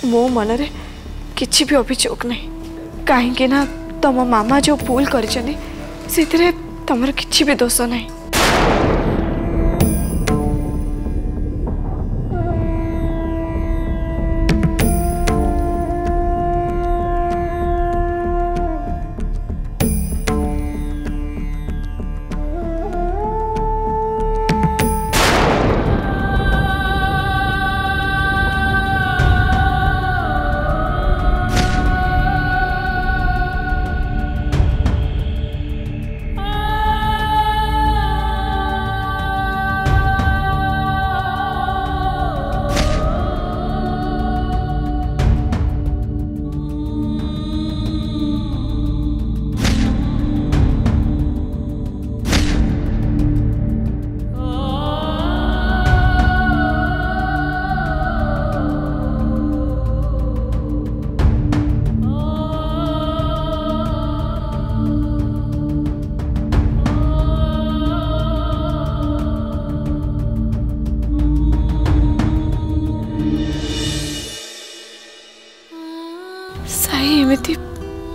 मो मनरे किछि भी अभियोग नहीं कहीं ना तुम मामा जो भूल कर तमर किछि भी दोष नहीं।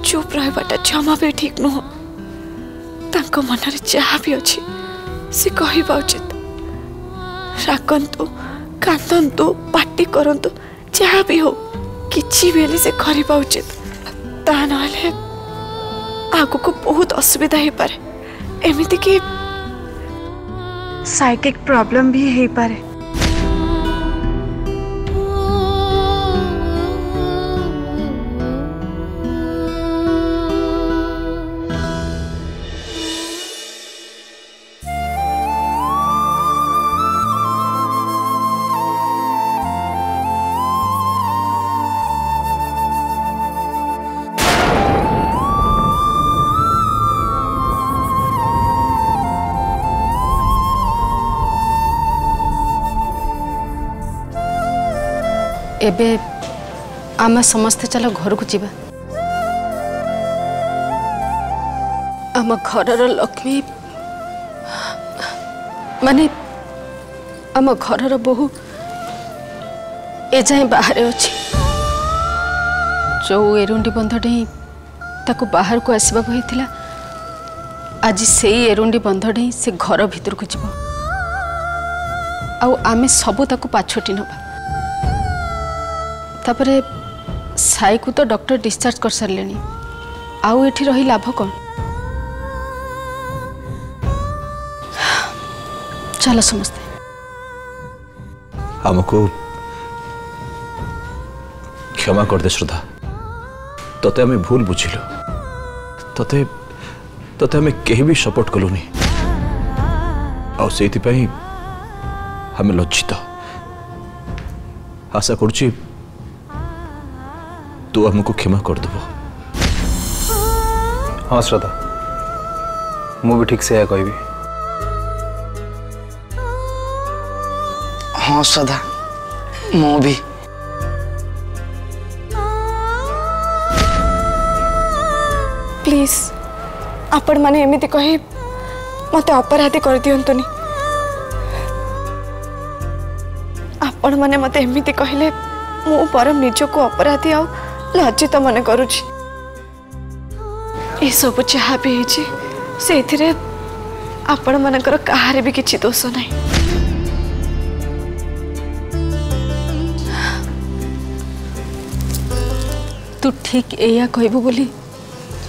चुप रहा जमा भी ठीक नुह मनरे जहाँ भी अच्छी से कहवा उचित रागंतु कांदंतु पार्टी करंतु जहाँ भी हो किछि भी से करवा उचित ता नहले आगु को बहुत असुविधा हो पारे एमिति कि साइकिक प्रॉब्लम भी हो पारे। एबे आम समस्ते चलो घर को जीवा आम घर लक्ष्मी माने आम घर बहु ए जाए बाहर अच्छी जो एरुंडी बंध डेई ताको बाहर को आसवा होता आज से एरुंडी बंध डेई से घर भीतर को जीव आमे सबू ताको पाछोटी नबा तापरे साई को तो डॉक्टर डिस्चार्ज कर सारे आउ एठी रही लाभ कौन। चलो समझते हमको क्षमा कर दे श्रद्धा तते हमें भूल बुझिलु तते तते हमें कहीं भी सपोर्ट कलुनी आउ सेति पई हमें लज्जित आशा करुची तू हमको क्षमा कर देव। हाँ श्रद्धा मु भी ठीक से या कहबी। हाँ श्रद्धा मु भी प्लीज आपण माने एमिति कही मते अपराधी कर दियंतुनी आपण माने मते एमिति कहले मु परम निज को अपराधी आ लज्जित मन करुछि ए सब जहाँ भी होछि सेथिरे आपण मानकर कहारे भी किछि दोष नहीं। तू ठीक एया कहबो बोली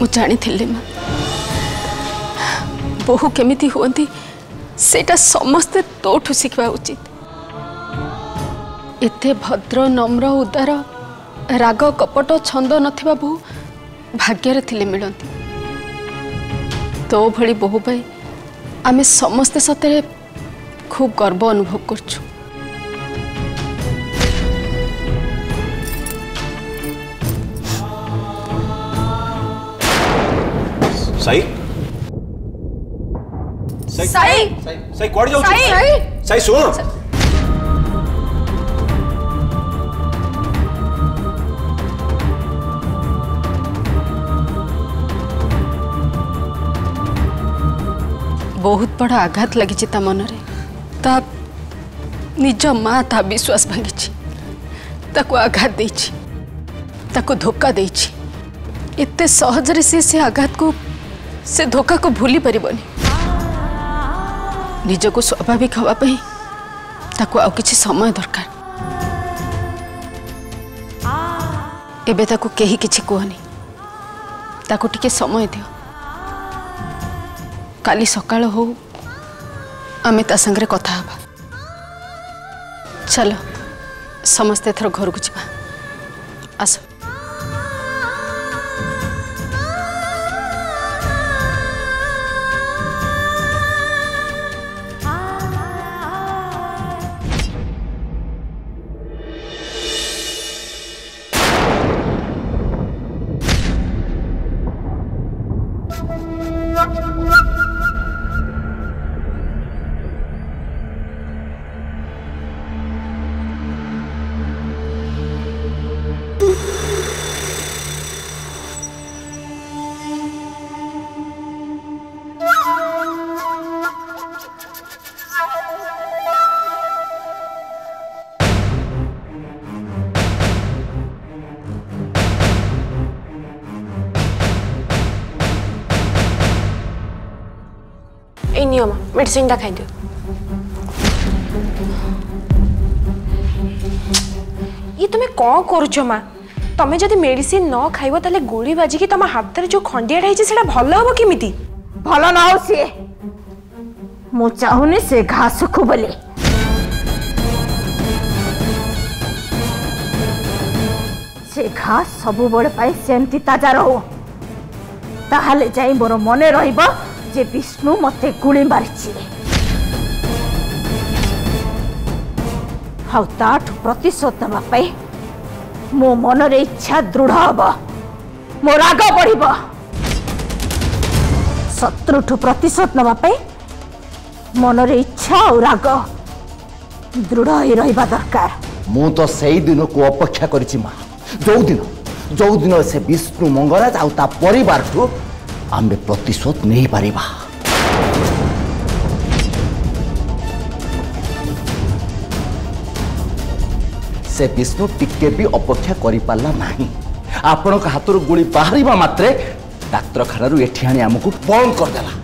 मु जानी थिले मां बहु केमिति हुअंती सेटा समस्ते तोठु शिखवा उचित एते भद्र नम्र उदार राग कपट छंद नथिबा बहु भाग्य थिले मिलंती तो भली बहु पाई आमे समस्ते सतरे खूब गर्व अनुभव करछु। साई साई साई साई कोड़ जाऊ साई साई सुन बहुत बड़ा आघात लगी ता मनरे ता निज माँ ता विश्वास भांगी ताको आघात देछि ताको धोखा देछि एते सहजरे से आघात को से धोखा को भूली परिबनी निजको स्वाभाविक हवा पई ताको आउ किछि समय दरकार एबे ताको केही किछि कहनी ताको टिके समय दियो काली सकाळ हो आमे ता संगरे कथा हबा चलो समस्ते थर घर को जीवा आसो नियम मेडिसिन टा खाई दियो ये तुम्हें कौन करुछ माँ तमें जदि मेडिसिन न खाइबो ताले गोली बाजिकी तम हाथ रे जो खंडियाटा है सेटा भल हबो केमिति भल न हो सी मु चाहुनी से घास सुखु बोली से घास सबु बड़े पाई सेमती ताजा रहो ताहाले जाई मोर मने रहिबो जे विष्णु मते गुली मारिछि हाउ ताठु प्रतिशोध नबा पाई मो मन रे इच्छा दृढ़ हब मो राग बढ़िब शत्रुठु प्रतिशोध नबा पाई मन रे इच्छा और राग दृढ़ ही रहिबा दरकार मु तो सेई दिन को अपेक्षा करिछि मा जो दिन से विष्णु मंगराज आउ ता परिवार ठु आमे प्रतिशोध नहीं पारिबा से विष्णु टिके भी अपेक्षा करि पाला नाही आपण का हाथ गोली बाहरिबा मात्रे डाक्तरखाना रु एठी आनी हमकु बंद कर देला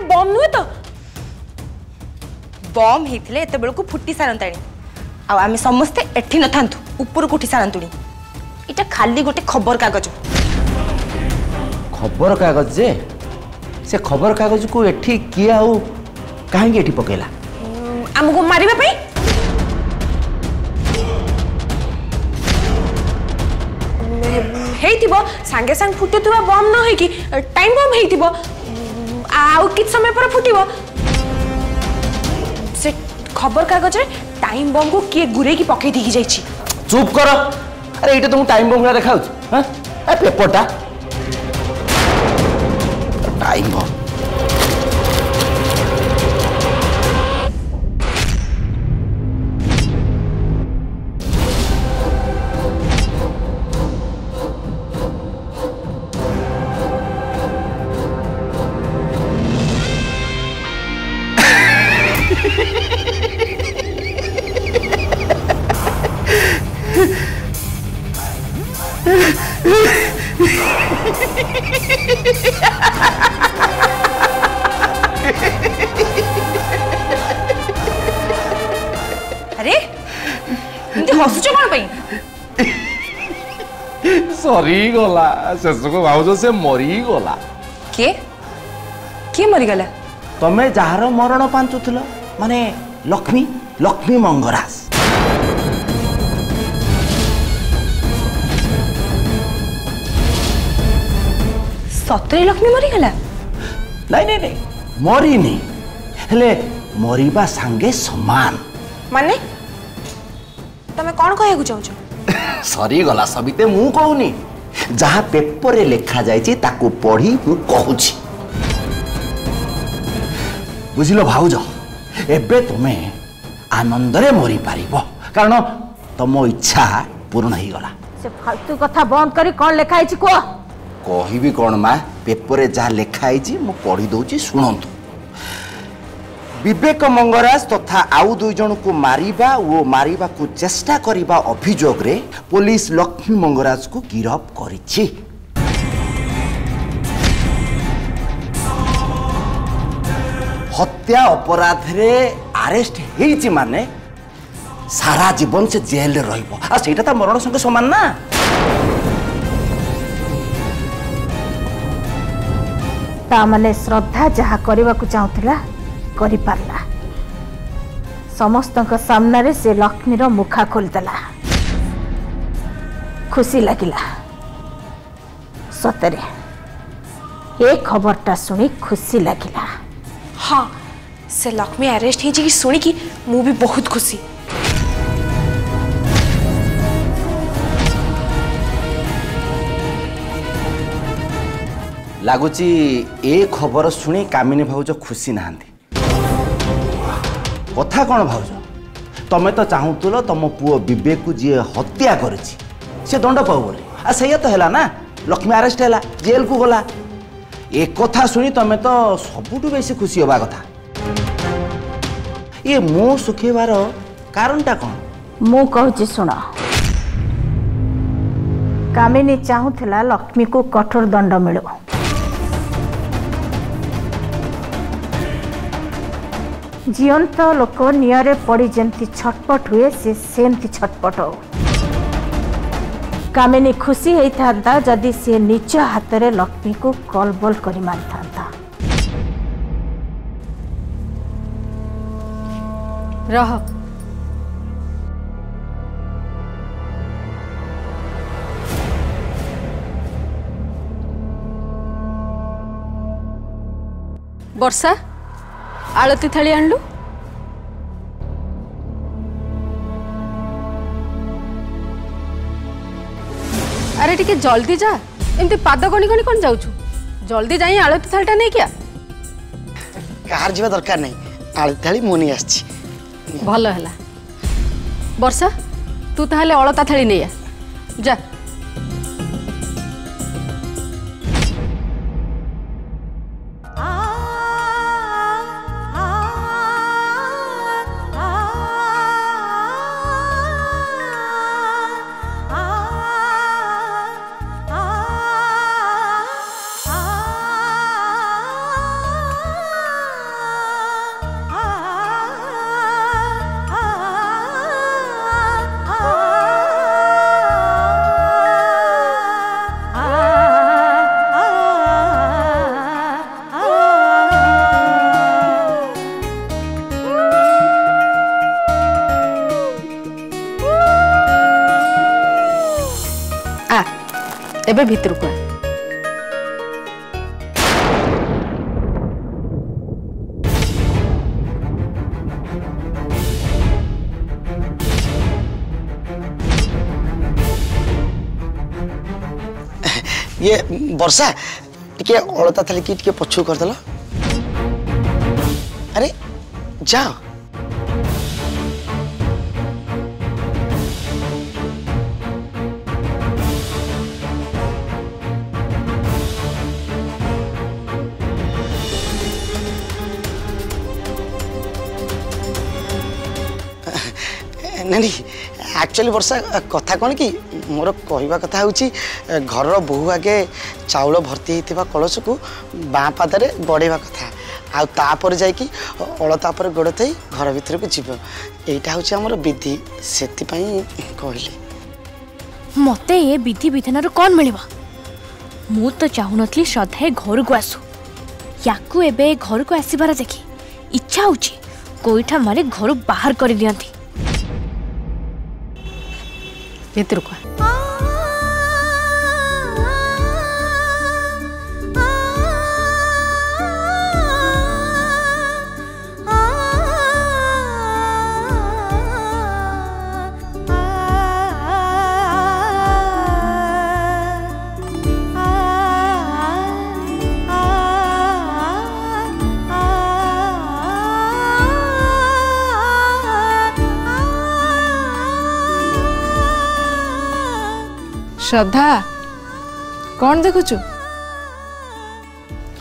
बम नुहे तो बम होते एत बेलू फुटी सारता आम समस्ते एठी न था ऊपर को उठी सारतुणी इटा खाली गोटे खबर कागज जे से खबर कागज को एठी किए आउ कहीं एठी पकेला आमको मारिबा पई हेइतिबो सांगे सांग फुटुवा बम न होई कि टाइम बम हेइतिबो आउ किछ समय पर फुटिबो से खबर कागज रे टाइम बम को किए गुरे की पकई दी जाईची चुप कर अरे एटा तुम टाइम बम देखाउ हां ए पेपरटा टाइम बम अरे हसुच कौन पाई सरी गला शेष को भावज से मरी गला के मरी गला तमे जहार मरण पांचुथिल माने लक्ष्मी मंगराज सतरे लक्ष्मी मरी गला नहीं मरी नहीं हेले मरीबा सांगे समान माने तमे कौन कहू चाहछ सरी गला सबिते मु कहूनी जहा पेपर रे लिखा जायछि ताको पढ़ी मु कहूछि बुझिलो भाउज एबे तुमे आनंद रे मरी पारिबो कारण तम इच्छा पूर्ण हो गला। से फालतू कथा बंद करी कौन लिखाई को कहबी कौन माँ पेपर जहाँ लिखाई मु पढ़ी दौची शुणु। विवेक मंगराज तथा आउ दुई जन को मारिबा वो मारिबा को चेष्टा करिबा अभियोग रे पुलिस लक्ष्मी मंगराज को गिरफ्त करिछि। हत्या अपराध रे अरेस्ट हेछि माने सारा जीवन से जेल रे रहिबो आ सेटा त मरण संगे समान ना। ता माने श्रद्धा जहा करबा को चाहुतला करि पारला। समस्त सामना रे से लक्ष्मी रो मुखा खोल देला। खुशी लगिला सतरे ए खबरटा सुनी खुशी लगिला। हाँ से लक्ष्मी अरेस्ट हो शुणी कि मु भी बहुत खुशी। लगुची ए खबर शुणी कामिनी भाउज खुशी नहांती। कथा कौन भाउज तमें तो चाहूल तुम पुओ विवेक को जी हत्या करिछि से दंड पाऊ बोली आ सैया तो है ना। लक्ष्मी अरेस्ट है जेल को गला। एक कथा शुणी तमें तो सबुठु बेसी खुशी होबा कथा। ये मुँह सुखेबार कारणटा कौन मु कहूँ शुण। कामिनी चाहूला लक्ष्मी को कठोर दंड मिलू। जीवंत लोक निरे पड़ी जमती छटपट हुए से सेमती छटपट हो। कामिनी खुशी होता जदि सी निज हाथ में लक्ष्मी को कलबल कर मारी था। रह वर्षा आलती थाली आणलु। अरे टिके जल्दी जा एमती पाद गणी गणी कौन जाऊछु। जल्दी जाई आलती थालीटा नहीं क्या कार जीवा दरकार नहीं आलती थाली मुनी आछि। भल है वर्षा तू ताहले अलता थाली नहीं आ जा। एबे भीतर को ये वर्षा टिके अलता थाली की टिके पछू कर दला। अरे जाओ नहीं एक्चुअली वर्षा कथा कौन कि मोर कहवा कथा हूँ घर बहु आगे चाउल भर्ती होता कलश को बाँ पादे गड़ेवा कथा आपर जाकि अलता पर गोड़ थी घर भीतर को जीव यहाँ हूँ आमर विधि से कहली मत ये विधि विधान कौन मिल मु तो चाहून श्रद्धा घर को आसू या घर को आसबार देखी इच्छा हो कोईठा मारे घर बाहर कर दियंती भीतर को श्रद्धा कौन देखुचु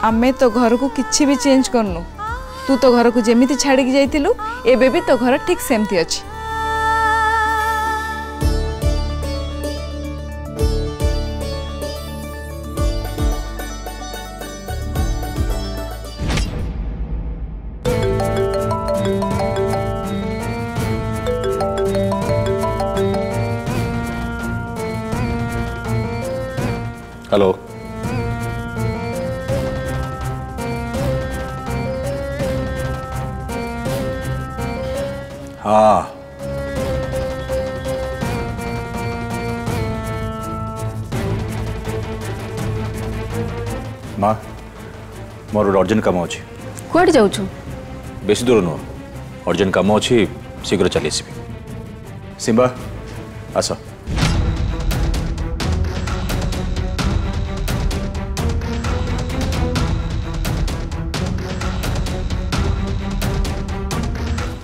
आमे तो घर को किछि भी चेंज करनु तू तो घर को जेमिति छाड़ी जाइतिलु एबे भी तो घर ठीक सेमती अछि। हेलो हाँ माँ मोर गोटे अर्जेंट काम अच्छे कुआडे जाऊछु बेसी दूर नुह अर्जेंट काम अच्छी शीघ्र चली आसबि सिम्बा आस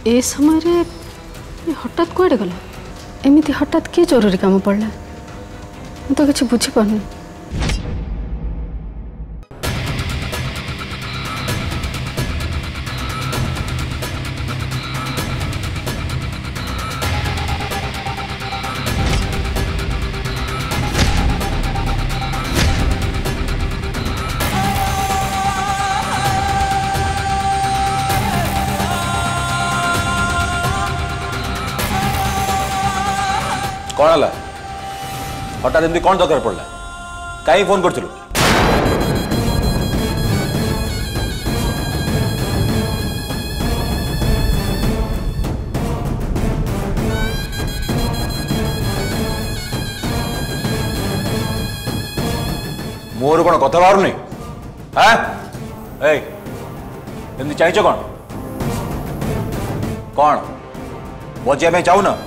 ए समय रे हठात कुआडे गला एमिति हठात के जरूरी काम पड़ला मैं तो किसी बुझी पारनी। कौन है हठात एमती कौन दरकार पड़ला कहीं फोन कर मोर कौन कथा बाहर नहीं हाँ एमती चाहिए कौन कौन बजिया में चाहू ना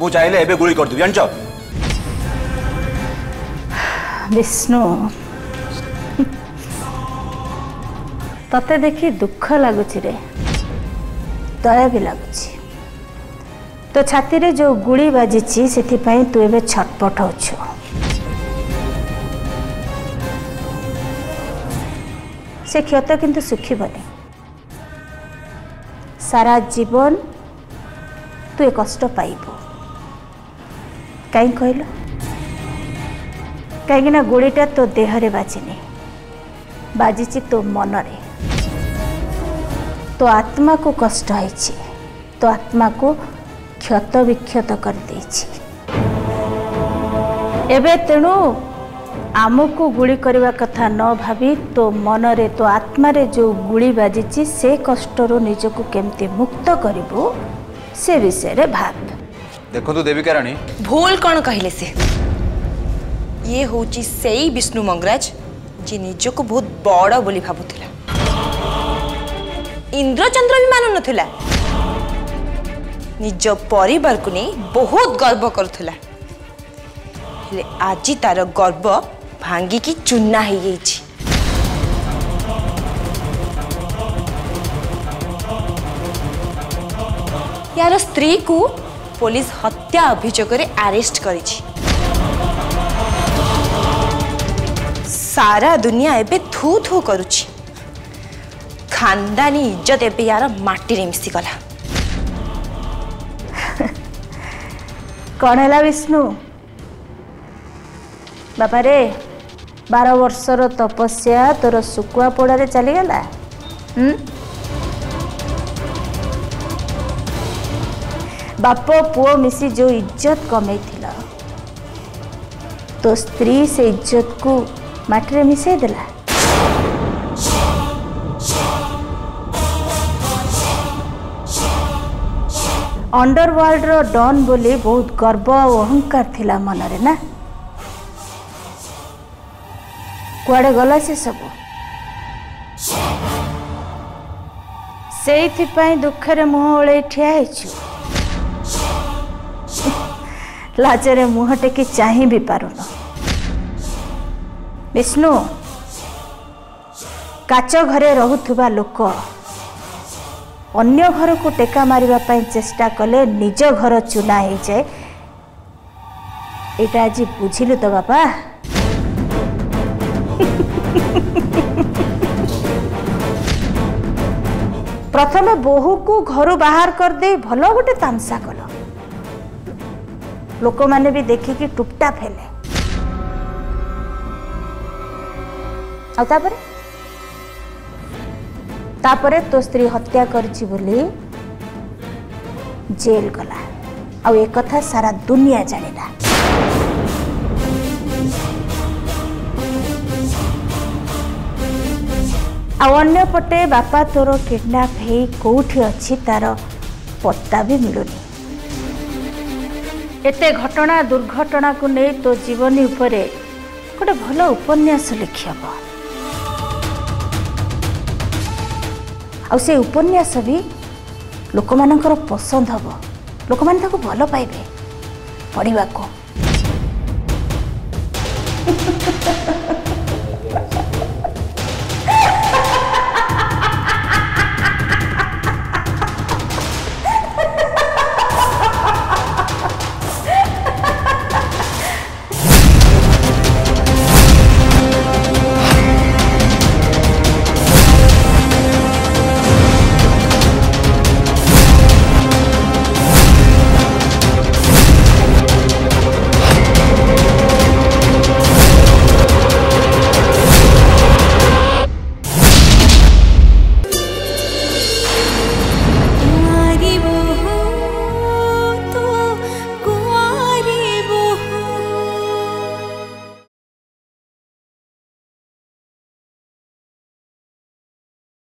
मु चाहिए एबे गुली कर जानच विष्णु तते देखी दुख लगुच रे दया भी लगुच तो छाती रे जो गुली बाजी से तू एबे छटपट होछु से क्षत किंतु सुखीबनी सारा जीवन तू ए कष्ट पाइबू कहीं कहल कहीं गोड़ीटा तो देहरे बाजिनी बाजी तो मनरे तो आत्मा को कष्ट है तो आत्मा को क्षत विक्षत कर देछि एबे तेणु आमको गुली करवा कथा न भाभी तो मनरे तो आत्मा रे जो गुली बाजी से कष्टर निजको केमती मुक्त करिबो से विषय रे भाव देखो तो देविका रानी भूल कौन कहले से ये होची सेई विष्णु मंगराज जी निजको बहुत बड़ बोली भाबुथिला इंद्रचंद्र भी मानु नथिला निज परिवार को नहीं बहुत गर्व करुथिला हेले आजी तार गर्व भांगी की चुना ही गई यार स्त्री को पुलिस हत्या अभियोग अरेस्ट करिछि सारा दुनिया एबे थू थू करुछि खानदानी इज्जत एबे यार माटी रे मिसी गला कौन है विष्णु बापा रे 12 वर्षर तपस्या तोर सुकुआ पोड़ा चली गला बाप पुओ मिसी जो इज्जत कमे थिला तो स्त्री से इज्जत को माटी मिसई देला अंडरवर्ल्ड रो डॉन बोली बहुत गर्व और अहंकार थिला मनरे ना कुआडे गला से सब से दुखरे मुह ओळे ठिया हेछु लाजरे मुह टेकी चाही भी पारुन विष्णु काच घरे रहुथुबा लोक अन्य घर को टेका मारिबा पई चेष्टा कले निज घर चुना हो जाए एटा आज बुझिलु तो बापा प्रथमे बोहू को घर बाहर कर दे भल गोटे तामसा कल लोक माने भी देखिकी टुपटा फेले तापरे तो स्त्री हत्या करची बोली जेल गला आ एक कथा सारा दुनिया जानिला अन्य पटे बापा तोर किडनैप हे कोठी अच्छी तार पत्ता भी मिलुनी एते घटना दुर्घटना को नहीं तो जीवनी उपरे गोटे भल उपन्यास लिखब आ से उपन्यास भी लोक मानकर पसंद हम लोक माने ताको भल पाइबे पढ़िबा को